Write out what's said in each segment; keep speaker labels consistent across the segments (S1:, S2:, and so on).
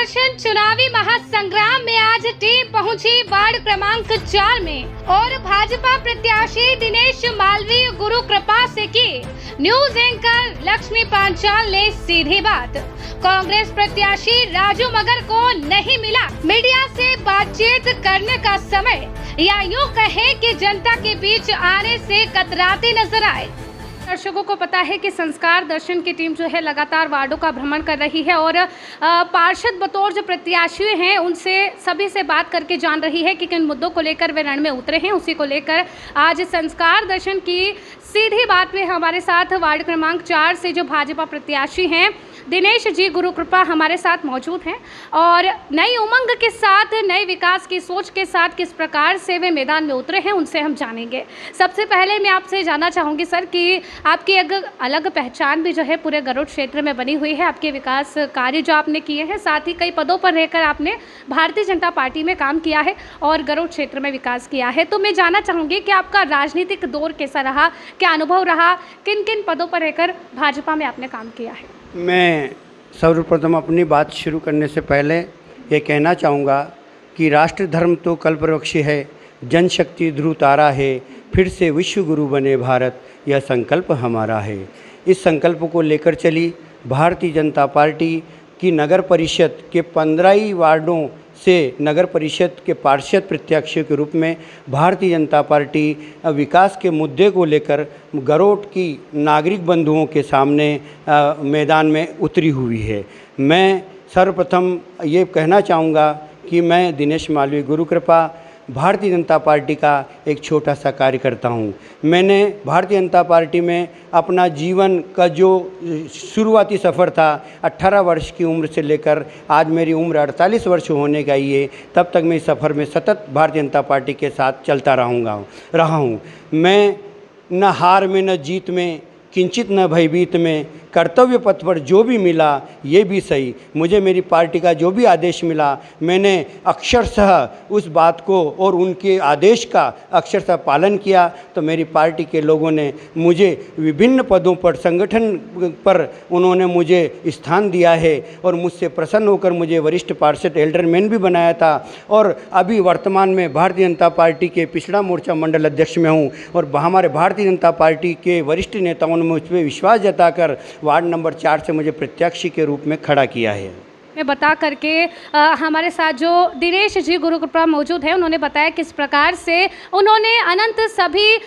S1: दर्शन चुनावी महासंग्राम में आज टीम पहुंची वार्ड क्रमांक 4 में और भाजपा प्रत्याशी दिनेश मालवीय गुरु कृपा से की न्यूज एंकर लक्ष्मी पांचाल ने सीधी बात। कांग्रेस प्रत्याशी राजू मगर को नहीं मिला मीडिया से बातचीत करने का समय, या यूं कहे कि जनता के बीच आने से कतराते नजर आए। दर्शकों को पता है कि संस्कार दर्शन की टीम जो है लगातार वार्डों का भ्रमण कर रही है और पार्षद बतौर जो प्रत्याशी हैं उनसे सभी से बात करके जान रही है कि किन मुद्दों को लेकर वे रण में उतरे हैं। उसी को लेकर आज संस्कार दर्शन की सीधी बात में हमारे साथ वार्ड क्रमांक 4 से जो भाजपा प्रत्याशी हैं दिनेश जी गुरु कृपा हमारे साथ मौजूद हैं और नई उमंग के साथ, नए विकास की सोच के साथ किस प्रकार से वे मैदान में उतरे हैं उनसे हम जानेंगे। सबसे पहले मैं आपसे जानना चाहूँगी सर कि आपकी एक अलग पहचान भी जो है पूरे गरुड़ क्षेत्र में बनी हुई है। आपके विकास कार्य जो आपने किए हैं, साथ ही कई पदों पर रहकर आपने भारतीय जनता पार्टी में काम किया है और गरुड़ क्षेत्र में विकास किया है। तो मैं जानना चाहूँगी कि आपका राजनीतिक दौर कैसा रहा, क्या अनुभव रहा, किन किन पदों पर रहकर भाजपा में आपने काम किया है?
S2: मैं सर्वप्रथम अपनी बात शुरू करने से पहले ये कहना चाहूँगा कि राष्ट्र धर्म तो कल्पवृक्ष है, जनशक्ति ध्रुव तारा है, फिर से विश्व गुरु बने भारत, यह संकल्प हमारा है। इस संकल्प को लेकर चली भारतीय जनता पार्टी की नगर परिषद के 15 वार्डों से नगर परिषद के पार्षद प्रत्याशी के रूप में भारतीय जनता पार्टी विकास के मुद्दे को लेकर गरुड़ की नागरिक बंधुओं के सामने मैदान में उतरी हुई है। मैं सर्वप्रथम ये कहना चाहूँगा कि मैं दिनेश मालवीय गुरु कृपा भारतीय जनता पार्टी का एक छोटा सा कार्यकर्ता हूँ। मैंने भारतीय जनता पार्टी में अपना जीवन का जो शुरुआती सफ़र था 18 वर्ष की उम्र से लेकर आज मेरी उम्र 48 वर्ष होने का ही है, तब तक मैं इस सफ़र में सतत भारतीय जनता पार्टी के साथ चलता रहा हूँ। मैं न हार में न जीत में, किंचित न भयभीत में, कर्तव्य पथ पर जो भी मिला ये भी सही, मुझे मेरी पार्टी का जो भी आदेश मिला मैंने अक्षरशः उस बात को और उनके आदेश का अक्षरशः पालन किया। तो मेरी पार्टी के लोगों ने मुझे विभिन्न पदों पर, संगठन पर उन्होंने मुझे स्थान दिया है और मुझसे प्रसन्न होकर मुझे वरिष्ठ पार्षद एल्डरमैन भी बनाया था और अभी वर्तमान में भारतीय जनता पार्टी के पिछड़ा मोर्चा मंडल अध्यक्ष में हूँ और हमारे भारतीय जनता पार्टी के वरिष्ठ नेताओं ने मुझ पर विश्वास जताकर वार्ड नंबर 4 से मुझे प्रत्याशी के रूप में खड़ा किया है।
S1: मैं बता करके हमारे साथ जो दिनेश जी गुरु कृपा मौजूद है उन्होंने बताया किस प्रकार से उन्होंने अनंत सभी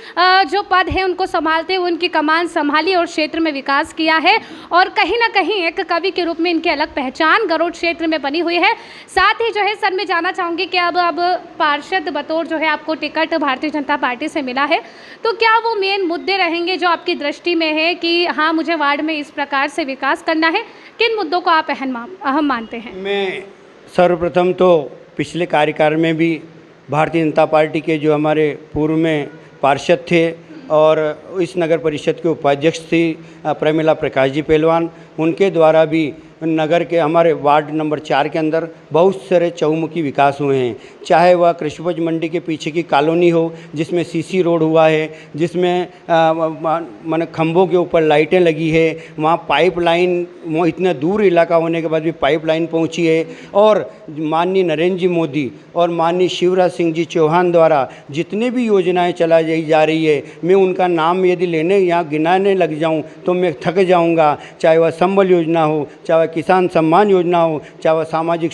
S1: जो पद हैं उनको संभालते हुए उनकी कमान संभाली और क्षेत्र में विकास किया है और कहीं ना कहीं एक कवि के रूप में इनकी अलग पहचान गरुड़ क्षेत्र में बनी हुई है। साथ ही जो है सर मैं जानना चाहूँगी कि अब पार्षद बतौर जो है आपको टिकट भारतीय जनता पार्टी से मिला है, तो क्या वो मेन मुद्दे रहेंगे जो आपकी दृष्टि में है कि हाँ मुझे वार्ड में इस प्रकार से विकास करना है? किन मुद्दों को आप अहम मानते हैं?
S2: मैं सर्वप्रथम तो पिछले कार्यकाल में भी भारतीय जनता पार्टी के जो हमारे पूर्व में पार्षद थे और इस नगर परिषद के उपाध्यक्ष थी प्रमिला प्रकाश जी पहलवान, उनके द्वारा भी नगर के हमारे वार्ड नंबर 4 के अंदर बहुत सारे चहुमुखी विकास हुए हैं। चाहे वह कृषि उपज मंडी के पीछे की कॉलोनी हो जिसमें सीसी रोड हुआ है, जिसमें माने खंभों के ऊपर लाइटें लगी है, वहाँ पाइपलाइन इतना दूर इलाका होने के बाद भी पाइपलाइन पहुँची है और माननीय नरेंद्र जी मोदी और माननीय शिवराज सिंह जी चौहान द्वारा जितने भी योजनाएँ चलाई जा रही है, मैं उनका नाम यदि लेने यहाँ गिनाने लग जाऊँ तो मैं थक जाऊँगा। चाहे वह संबल योजना हो, चाहे किसान सम्मान योजना हो, चाहे वह सामाजिक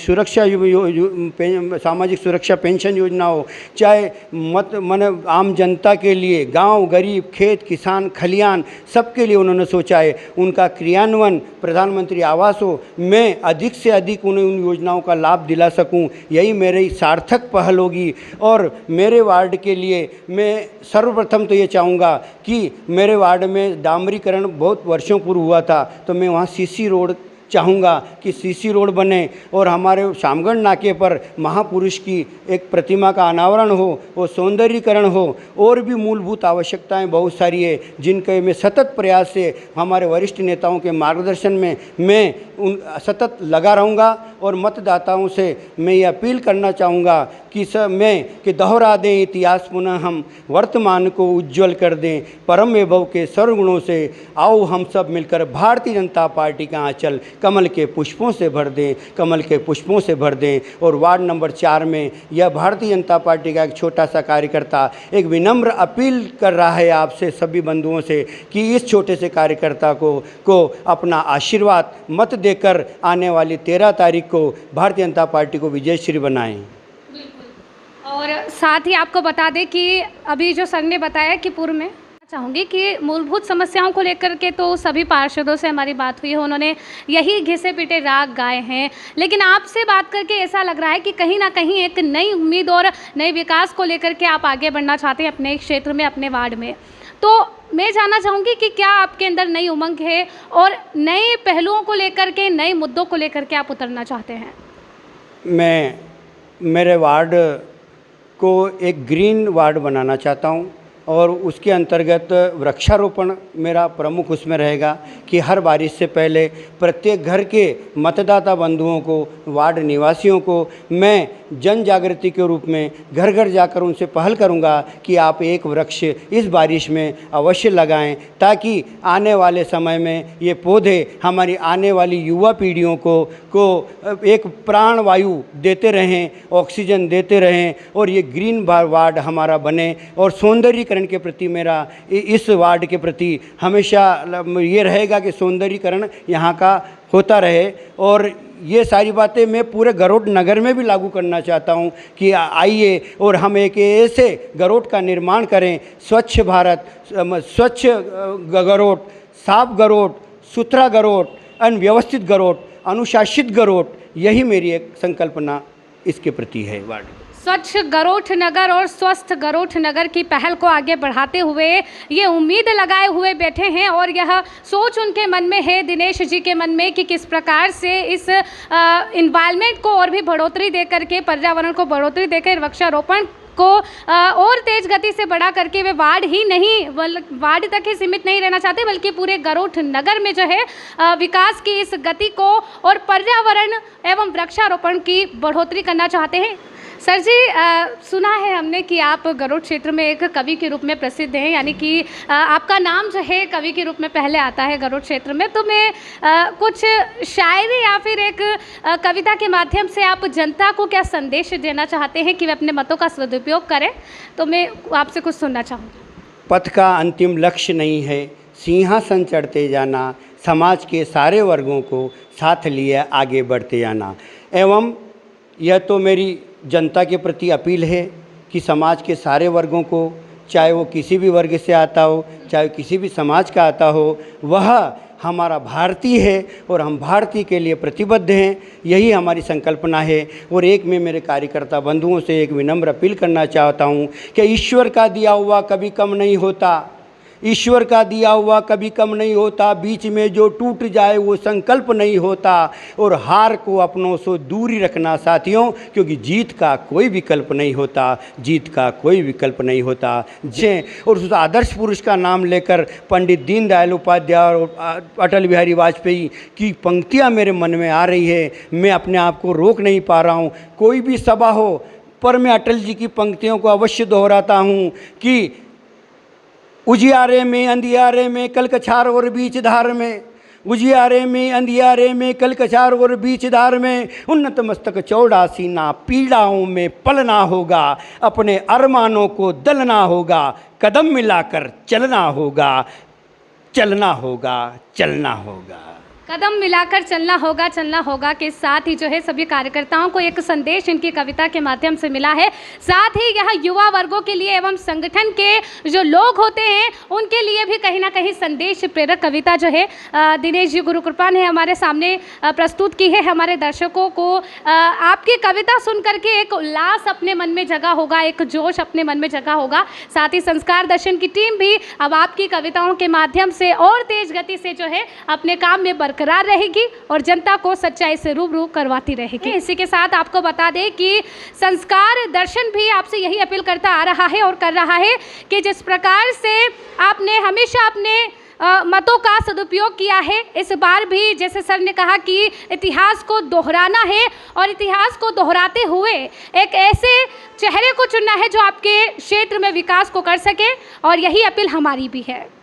S2: सुरक्षा पेंशन योजना हो, चाहे माने आम जनता के लिए गांव, गरीब, खेत, किसान, खलियान सबके लिए उन्होंने सोचा है। उनका क्रियान्वयन प्रधानमंत्री आवास हो, मैं अधिक से अधिक उन्हें उन योजनाओं का लाभ दिला सकूं, यही मेरी सार्थक पहल होगी। और मेरे वार्ड के लिए मैं सर्वप्रथम तो ये चाहूँगा कि मेरे वार्ड में डामरीकरण बहुत वर्षों पूर्व हुआ था, तो मैं वहाँ सीसी रोड चाहूँगा कि सीसी रोड बने और हमारे शामगढ़ नाके पर महापुरुष की एक प्रतिमा का अनावरण हो, वो सौंदर्यीकरण हो और भी मूलभूत आवश्यकताएं बहुत सारी है जिनके मैं सतत प्रयास से हमारे वरिष्ठ नेताओं के मार्गदर्शन में मैं उन सतत लगा रहूँगा। और मतदाताओं से मैं ये अपील करना चाहूँगा कि दोहरा दें इतिहास पुनः हम वर्तमान को उज्जवल कर दें परम वैभव के सर्वगुणों से। आओ हम सब मिलकर भारतीय जनता पार्टी का आंचल कमल के पुष्पों से भर दें, कमल के पुष्पों से भर दें। और वार्ड नंबर 4 में यह भारतीय जनता पार्टी का एक छोटा सा कार्यकर्ता एक विनम्र अपील कर रहा है आपसे सभी बंधुओं से कि इस छोटे से कार्यकर्ता को अपना आशीर्वाद मत देकर आने वाली 13 तारीख को भारतीय जनता पार्टी को विजयश्री बनाएं।
S1: और साथ ही आपको बता दें कि अभी जो सर ने बताया कि पूर्व में चाहूँगी कि मूलभूत समस्याओं को लेकर के तो सभी पार्षदों से हमारी बात हुई है, उन्होंने यही घिसे पिटे राग गाए हैं, लेकिन आपसे बात करके ऐसा लग रहा है कि कहीं ना कहीं एक नई उम्मीद और नए विकास को लेकर के आप आगे बढ़ना चाहते हैं अपने क्षेत्र में, अपने वार्ड में। तो मैं जानना चाहूँगी कि क्या आपके अंदर नई उमंग है और नए पहलुओं को लेकर के, नए मुद्दों को लेकर के आप उतरना चाहते हैं?
S2: मैं मेरे वार्ड को एक ग्रीन वार्ड बनाना चाहता हूँ और उसके अंतर्गत वृक्षारोपण मेरा प्रमुख उसमें रहेगा कि हर बारिश से पहले प्रत्येक घर के मतदाता बंधुओं को, वार्ड निवासियों को मैं जन जागृति के रूप में घर घर जाकर उनसे पहल करूंगा कि आप एक वृक्ष इस बारिश में अवश्य लगाएं, ताकि आने वाले समय में ये पौधे हमारी आने वाली युवा पीढ़ियों को एक प्राण वायु देते रहें, ऑक्सीजन देते रहें और ये ग्रीन वार्ड हमारा बने। और सौंदर्यीकरण के प्रति मेरा इस वार्ड के प्रति हमेशा ये रहेगा कि सौंदर्यीकरण यहाँ का होता रहे। और ये सारी बातें मैं पूरे गरोट नगर में भी लागू करना चाहता हूँ कि आइए और हम एक ऐसे गरोट का निर्माण करें, स्वच्छ भारत, स्वच्छ गरोट, साफ गरोट, सुथरा गरोट, अनव्यवस्थित गरोट, अनुशासित गरोट, यही मेरी एक संकल्पना इसके प्रति है। वार्ड
S1: स्वच्छ गरोठ नगर और स्वस्थ गरोठ नगर की पहल को आगे बढ़ाते हुए ये उम्मीद लगाए हुए बैठे हैं और यह सोच उनके मन में है, दिनेश जी के मन में, कि किस प्रकार से इस इन्वायरमेंट को और भी बढ़ोतरी दे करके, पर्यावरण को बढ़ोतरी देकर वृक्षारोपण को और तेज गति से बढ़ा करके वे वार्ड ही नहीं, वार्ड तक ही सीमित नहीं रहना चाहते, बल्कि पूरे गरोठ नगर में जो है विकास की इस गति को और पर्यावरण एवं वृक्षारोपण की बढ़ोतरी करना चाहते हैं। सर जी, सुना है हमने कि आप गरोठ क्षेत्र में एक कवि के रूप में प्रसिद्ध हैं, यानी कि आपका नाम जो है कवि के रूप में पहले आता है गरोठ क्षेत्र में। तो मैं कुछ शायरी या फिर एक कविता के माध्यम से आप जनता को क्या संदेश देना चाहते हैं कि वे अपने मतों का सदुपयोग करें, तो मैं आपसे कुछ सुनना चाहूँगी।
S2: पथ का अंतिम लक्ष्य नहीं है सिंहासन चढ़ते जाना, समाज के सारे वर्गों को साथ लिए आगे बढ़ते जाना। एवं यह तो मेरी जनता के प्रति अपील है कि समाज के सारे वर्गों को, चाहे वो किसी भी वर्ग से आता हो, चाहे किसी भी समाज का आता हो, वह हमारा भारतीय है और हम भारतीय के लिए प्रतिबद्ध हैं, यही हमारी संकल्पना है। और एक मैं मेरे कार्यकर्ता बंधुओं से एक विनम्र अपील करना चाहता हूँ कि ईश्वर का दिया हुआ कभी कम नहीं होता, ईश्वर का दिया हुआ कभी कम नहीं होता, बीच में जो टूट जाए वो संकल्प नहीं होता। और हार को अपनों से दूरी रखना साथियों, क्योंकि जीत का कोई विकल्प नहीं होता, जीत का कोई विकल्प नहीं होता। और उस आदर्श पुरुष का नाम लेकर पंडित दीनदयाल उपाध्याय और अटल बिहारी वाजपेयी की पंक्तियां मेरे मन में आ रही है, मैं अपने आप को रोक नहीं पा रहा हूँ। कोई भी सभा हो पर मैं अटल जी की पंक्तियों को अवश्य दोहराता हूँ कि उजियारे में अंधियारे में कल कछार और बीच धार में, उजियारे में अंधियारे में कल कछार और बीच धार में, उन्नत मस्तक चौड़ा सीना पीड़ाओं में पलना होगा, अपने अरमानों को दलना होगा, कदम मिलाकर चलना होगा, चलना होगा, चलना होगा।
S1: कदम मिलाकर चलना होगा के साथ ही जो है सभी कार्यकर्ताओं को एक संदेश इनकी कविता के माध्यम से मिला है। साथ ही यह युवा वर्गों के लिए एवं संगठन के जो लोग होते हैं उनके लिए भी कहीं ना कहीं संदेश प्रेरक कविता जो है दिनेश जी गुरुकृपा ने हमारे सामने प्रस्तुत की है। हमारे दर्शकों को आपकी कविता सुन करके एक उल्लास अपने मन में जगा होगा, एक जोश अपने मन में जगा होगा। साथ ही संस्कार दर्शन की टीम भी अब आपकी कविताओं के माध्यम से और तेज गति से जो है अपने काम में बरकरार रहेगी और जनता को सच्चाई से रूबरू करवाती रहेगी। इसी के साथ आपको बता दें कि संस्कार दर्शन भी आपसे यही अपील करता आ रहा है और कर रहा है कि जिस प्रकार से आपने हमेशा अपने मतों का सदुपयोग किया है। इस बार भी जैसे सर ने कहा कि इतिहास को दोहराना है और इतिहास को दोहराते हुए एक ऐसे चेहरे को चुनना है जो आपके क्षेत्र में विकास को कर सके, और यही अपील हमारी भी है।